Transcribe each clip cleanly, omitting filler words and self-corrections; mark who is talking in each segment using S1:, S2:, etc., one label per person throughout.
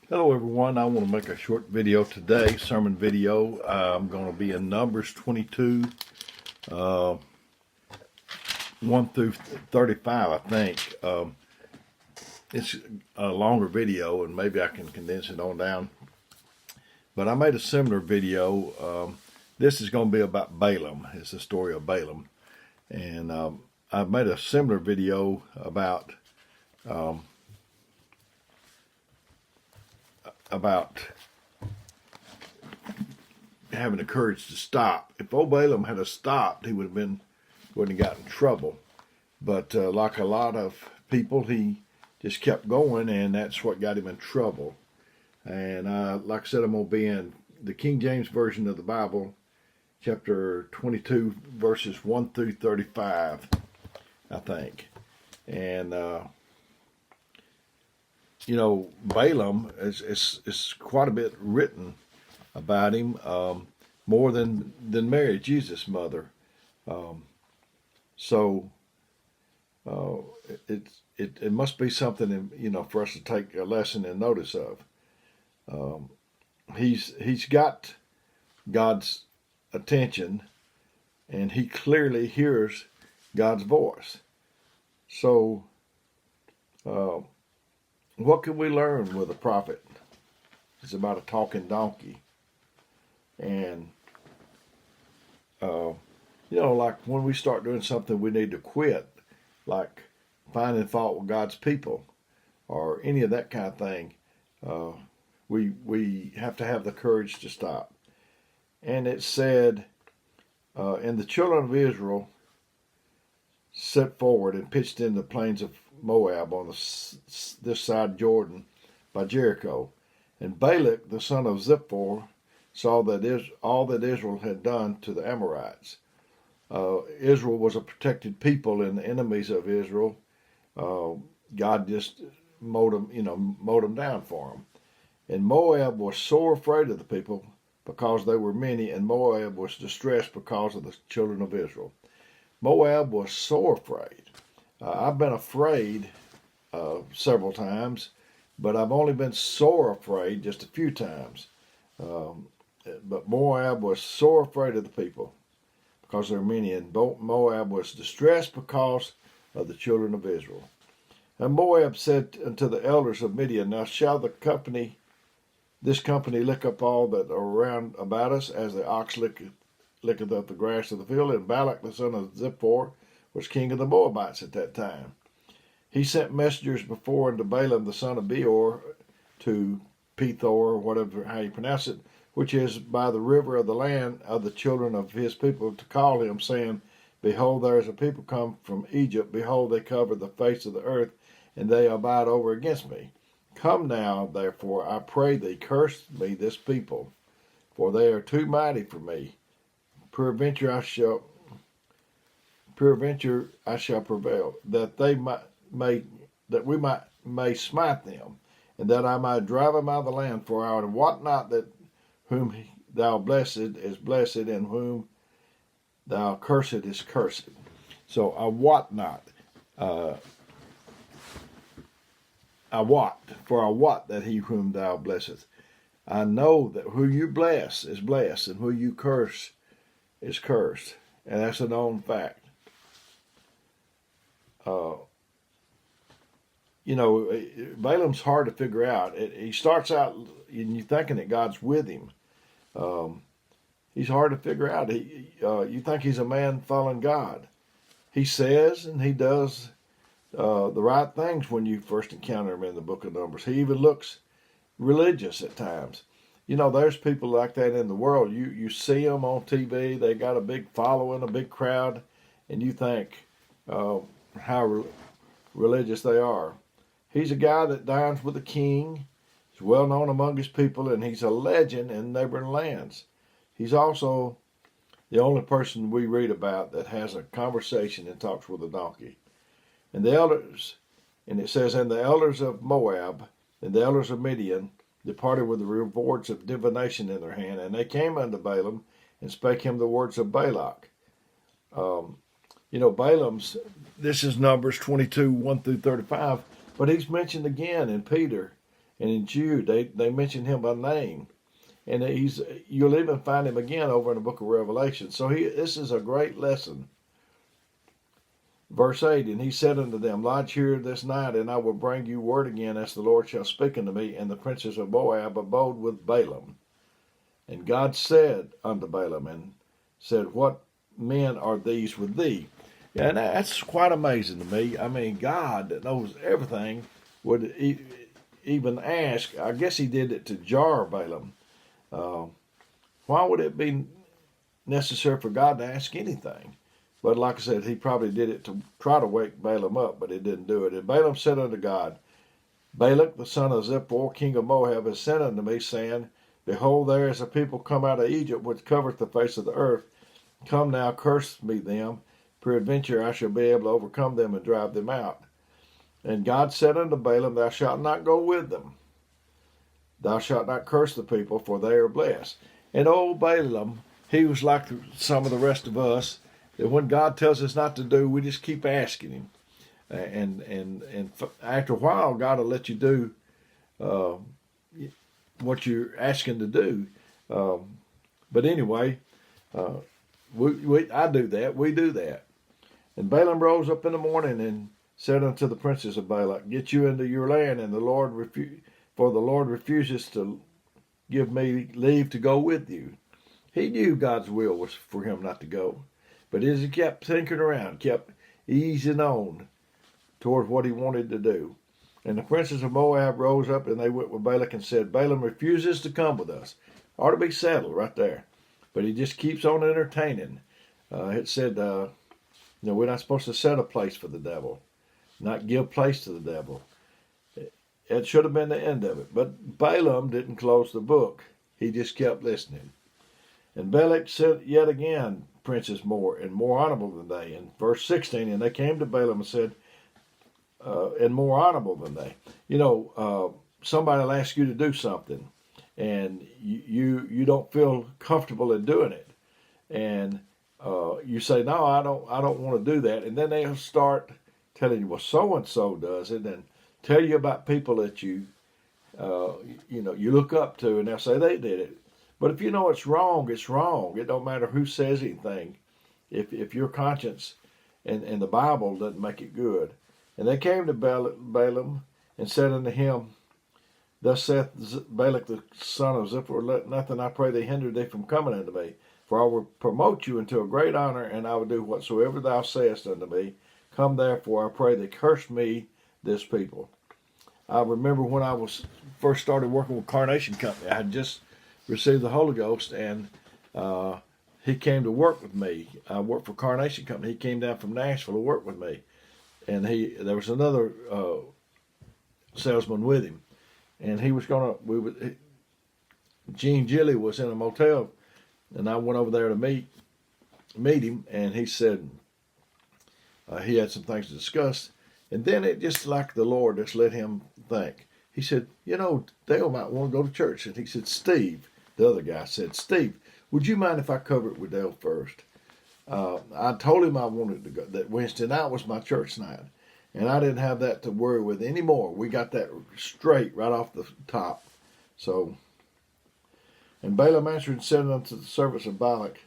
S1: Hello everyone, I want to make a short video today, sermon video. I'm going to be in Numbers 22, 1 through 35, I think. It's a longer video and maybe I can condense it on down. But I made a similar video. This is going to be about Baalam. It's the story of Baalam. And I made a similar video about having the courage to stop. If old Balaam had stopped, he wouldn't have gotten in trouble. But like a lot of people, he just kept going, and that's what got him in trouble. And like I said, I'm going to be in the King James Version of the Bible, chapter 22, verses 1 through 35, I think. And Balaam is quite a bit written about him, more than Mary, Jesus' mother. So it must be something, for us to take a lesson and notice of. He's got God's attention, and he clearly hears God's voice. So what can we learn with a prophet? It's about a talking donkey. And, like when we start doing something we need to quit, like finding fault with God's people or any of that kind of thing, we have to have the courage to stop. And it said, and the children of Israel set forward and pitched in the plains of Moab on this side of Jordan by Jericho. And Balak, the son of Zippor, saw that all that Israel had done to the Amorites. Israel was a protected people, and the enemies of Israel, God just mowed them down for them. And Moab was sore afraid of the people because they were many, and Moab was distressed because of the children of Israel. Moab was sore afraid. I've been afraid several times, but I've only been sore afraid just a few times. But Moab was sore afraid of the people because there are many, and Moab was distressed because of the children of Israel. And Moab said unto the elders of Midian, Now shall this company lick up all that are round about us, as the ox licketh up the grass of the field? And Balak the son of Zippor was king of the Moabites at that time. He sent messengers before unto Balaam the son of Beor to Pethor, or whatever how you pronounce it, which is by the river of the land of the children of his people, to call him, saying, Behold, there is a people come from Egypt. Behold, they cover the face of the earth, and they abide over against me. Come now, therefore, I pray thee, curse me this people, for they are too mighty for me. Peradventure I shall prevail, that we may smite them, and that I might drive them out of the land. For I wot not that whom thou blessed is blessed, and whom thou cursed is cursed. So I wot not. I wot that he whom thou blessest. I know that who you bless is blessed, and who you curse is cursed. And that's a known fact. Balaam's hard to figure out. He starts out, and you're thinking that God's with him. He's hard to figure out. You think he's a man following God. He says and he does the right things when you first encounter him in the book of Numbers. He even looks religious at times. There's people like that in the world. You see them on TV. They got a big following, a big crowd, and you think how religious they are. He's a guy that dines with the king. He's well known among his people, and he's a legend in neighboring lands. He's also the only person we read about that has a conversation and talks with a donkey. And the elders, and it says, and the elders of Moab and the elders of Midian departed with the rewards of divination in their hand, and they came unto Balaam and spake him the words of Balak. This is Numbers 22, 1 through 35, but he's mentioned again in Peter And in Jude, they mention him by name. And you'll even find him again over in the book of Revelation. So this is a great lesson. Verse 8, and he said unto them, lodge here this night, and I will bring you word again, as the Lord shall speak unto me. And the princes of Moab abode with Balaam. And God said unto Balaam, and said, what men are these with thee? And that's quite amazing to me. I mean, God that knows everything would even ask. I guess he did it to jar Balaam. Why would it be necessary for God to ask anything? But like I said, he probably did it to try to wake Balaam up, but he didn't do it. And Balaam said unto God, Balak the son of Zippor, king of Moab, has sent unto me, saying, behold, there is a people come out of Egypt, which covereth the face of the earth. Come now, curse me them. Peradventure I shall be able to overcome them and drive them out. And God said unto Balaam, thou shalt not go with them. Thou shalt not curse the people, for they are blessed. And old Balaam, he was like some of the rest of us, that when God tells us not to do, we just keep asking him. And after a while, God will let you do what you're asking to do. But anyway, I do that. We do that. And Balaam rose up in the morning and said unto the princes of Balak, get you into your land, and for the Lord refuses to give me leave to go with you. He knew God's will was for him not to go. But as he kept thinking around, kept easing on toward what he wanted to do. And the princes of Moab rose up, and they went with Balak and said, Balaam refuses to come with us. Ought to be settled right there. But he just keeps on entertaining. It said, we're not supposed to set a place for the devil, not give place to the devil. It should have been the end of it. But Balaam didn't close the book. He just kept listening. And Balak said yet again, princes more and more honorable than they. In verse 16, and they came to Balaam and said, and more honorable than they. Somebody will ask you to do something, and you don't feel comfortable in doing it. And you say, no, I don't want to do that. And then they'll start telling you, well, so-and-so does it, and tell you about people that you look up to, and they'll say they did it. But if you know it's wrong, it's wrong. It don't matter who says anything. If your conscience and the Bible doesn't make it good. And they came to Balaam and said unto him, thus saith Balak the son of Zippor, let nothing, I pray thee, hinder thee from coming unto me. For I will promote you into a great honor, and I will do whatsoever thou sayest unto me. Come therefore, I pray thee, curse me this people. I remember when I first started working with Carnation Company, I had just received the Holy Ghost, and he came to work with me. I worked for Carnation Company. He came down from Nashville to work with me. And there was another salesman with him. And he was Gene Gilly was in a motel, and I went over there to meet him, and he said he had some things to discuss. And then it just like the Lord just let him think. He said, Dale might want to go to church. And he said, Steve, the other guy said, Steve, would you mind if I cover it with Dale first? I told him I wanted to go. That Wednesday night was my church night. And I didn't have that to worry with anymore. We got that straight right off the top. And Balaam answered and said unto the servants of Balak,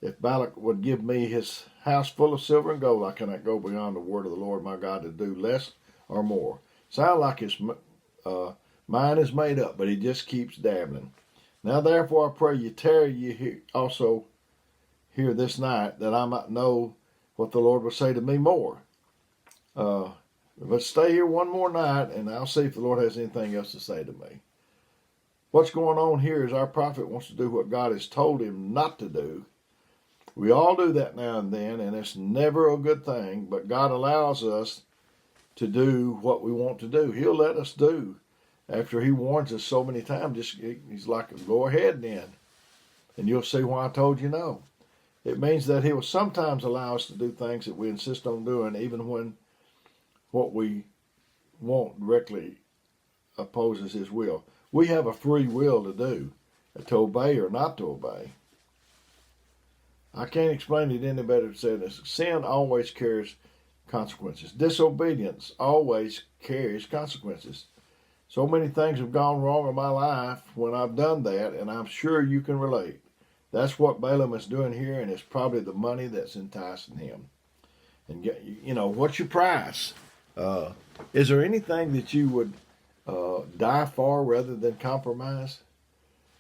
S1: if Balak would give me his house full of silver and gold, I cannot go beyond the word of the Lord my God to do less or more. Sound like his mind is made up, but he just keeps dabbling. Now therefore I pray you tarry ye also here this night, that I might know what the Lord will say to me more. But stay here one more night, and I'll see if the Lord has anything else to say to me. What's going on here is our prophet wants to do what God has told him not to do. We all do that now and then, and it's never a good thing, but God allows us to do what we want to do. He'll let us do. After he warns us so many times, he's like, go ahead then, and you'll see why I told you no. It means that he will sometimes allow us to do things that we insist on doing, even when what we want directly opposes his will. We have a free will to do, to obey or not to obey. I can't explain it any better than saying this. Sin always carries consequences. Disobedience always carries consequences. So many things have gone wrong in my life when I've done that, and I'm sure you can relate. That's what Balaam is doing here, and it's probably the money that's enticing him. And what's your price? Uh, is there anything that you would die for rather than compromise?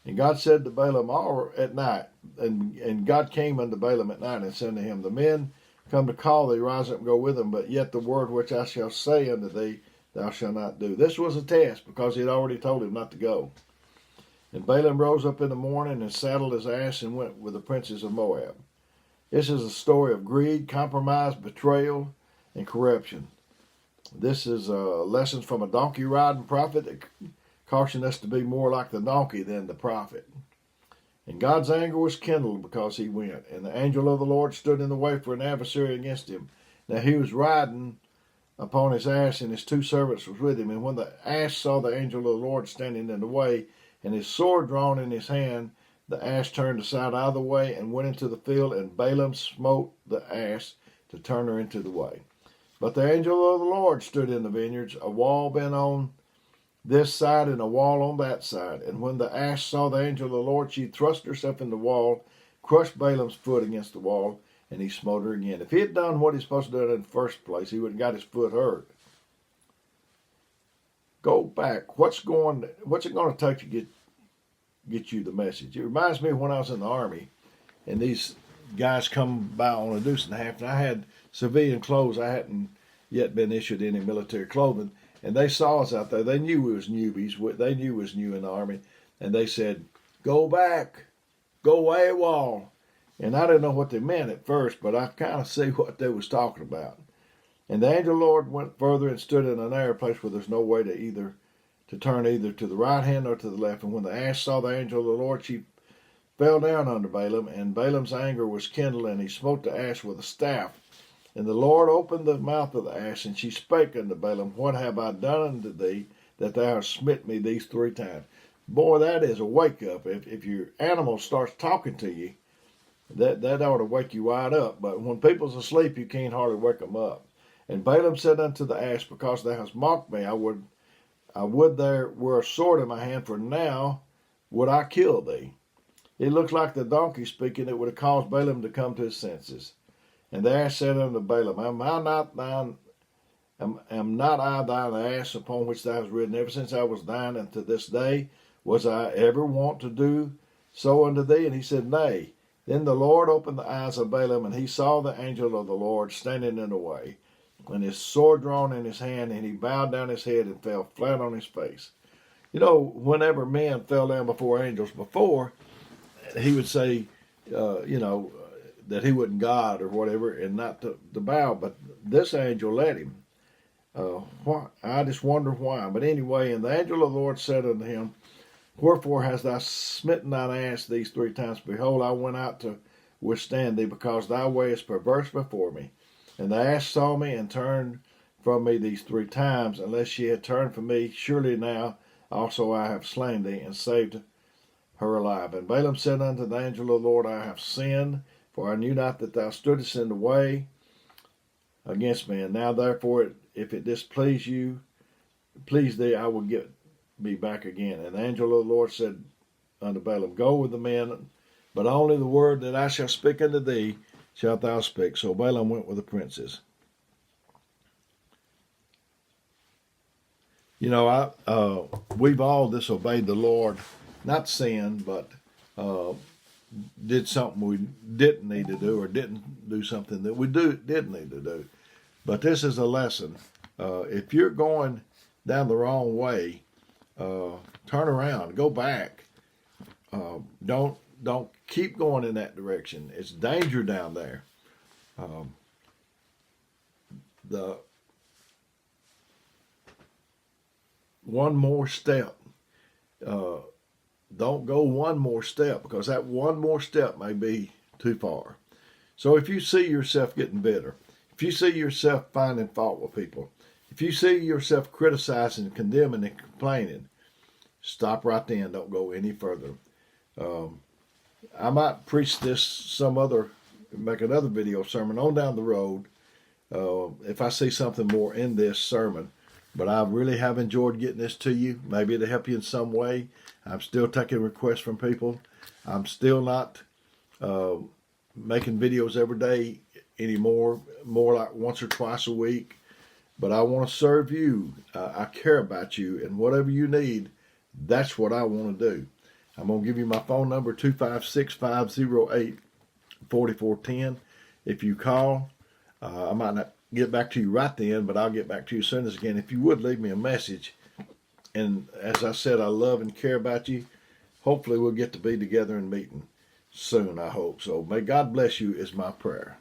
S1: And God said to Balaam all at night, and God came unto Balaam at night and said unto him, the men come to call thee, rise up and go with them, but yet the word which I shall say unto thee, thou shalt not do. This was a test because he had already told him not to go. And Balaam rose up in the morning and saddled his ass and went with the princes of Moab. This is a story of greed, compromise, betrayal, and corruption. This is lessons from a donkey riding prophet that caution us to be more like the donkey than the prophet. And God's anger was kindled because he went. And the angel of the Lord stood in the way for an adversary against him. Now he was riding upon his ass, and his two servants was with him. And when the ass saw the angel of the Lord standing in the way, and his sword drawn in his hand, the ass turned aside out of the way and went into the field, and Balaam smote the ass to turn her into the way. But the angel of the Lord stood in the vineyards, a wall bent on this side and a wall on that side. And when the ass saw the angel of the Lord, she thrust herself in the wall, crushed Balaam's foot against the wall, and he smote her again. If he had done what he's supposed to do in the first place, he wouldn't have got his foot hurt. Go back. What's it going to take to get you the message? It reminds me of when I was in the Army, and these guys come by on a deuce and a half, and I had civilian clothes. I hadn't yet been issued any military clothing, and they saw us out there. They knew we was newbies. They knew we was new in the Army, and they said, "Go back, go AWOL." And I didn't know what they meant at first, but I kind of see what they was talking about. And the angel of the Lord went further and stood in a narrow place where there's no way to turn either to the right hand or to the left. And when the ass saw the angel of the Lord, she fell down under Balaam, and Balaam's anger was kindled, and he smote the ass with a staff. And the Lord opened the mouth of the ass, and she spake unto Balaam, "What have I done unto thee, that thou hast smit me these 3 times?" Boy, that is a wake up. If your animal starts talking to you, that ought to wake you wide up. But when people's asleep, you can't hardly wake them up. And Balaam said unto the ass, "Because thou hast mocked me, I would there were a sword in my hand, for now would I kill thee." It looks like the donkey speaking. It would have caused Balaam to come to his senses. And the ass said unto Balaam, am not I thine ass upon which thou hast ridden ever since I was thine, and to this day was I ever wont to do so unto thee? And he said, Nay. Then the Lord opened the eyes of Balaam, and he saw the angel of the Lord standing in the way, and his sword drawn in his hand, and he bowed down his head and fell flat on his face. You know, whenever men fell down before angels before, he would say, that he wasn't God or whatever, and not to bow. But this angel let him. Why? I just wonder why. But anyway, and the angel of the Lord said unto him, Wherefore hast thou smitten thine ass these 3 times? Behold, I went out to withstand thee, because thy way is perverse before me. And the ass saw me and turned from me these 3 times. Unless she had turned from me, surely now also I have slain thee, and saved her alive. And Balaam said unto the angel of the Lord, I have sinned, for I knew not that thou stoodest in the way against me. And now therefore, if it displease thee, I will get me back again. And the angel of the Lord said unto Balaam, Go with the men, but only the word that I shall speak unto thee shalt thou speak. So Balaam went with the princes. You know, we've all disobeyed the Lord, not sinned, but did something we didn't need to do, or didn't do something that we did need to do. But this is a lesson. If you're going down the wrong way, turn around, go back. Don't keep going in that direction. It's danger down there. The one more step. Don't go one more step, because that one more step may be too far. So if you see yourself getting bitter, if you see yourself finding fault with people, if you see yourself criticizing, condemning, and complaining, stop right then. Don't go any further. I might preach this make another video sermon on down the road if I see something more in this sermon. But I really have enjoyed getting this to you. Maybe it'll help you in some way. I'm still taking requests from people. I'm still not making videos every day anymore, more like once or twice a week. But I want to serve you. I care about you, and whatever you need, that's what I want to do. I'm going to give you my phone number, 256-508-4410. If you call, I might not get back to you right then, but I'll get back to you as soon as again. If you would, leave me a message. And as I said, I love and care about you. Hopefully we'll get to be together and meeting soon, I hope. So may God bless you is my prayer.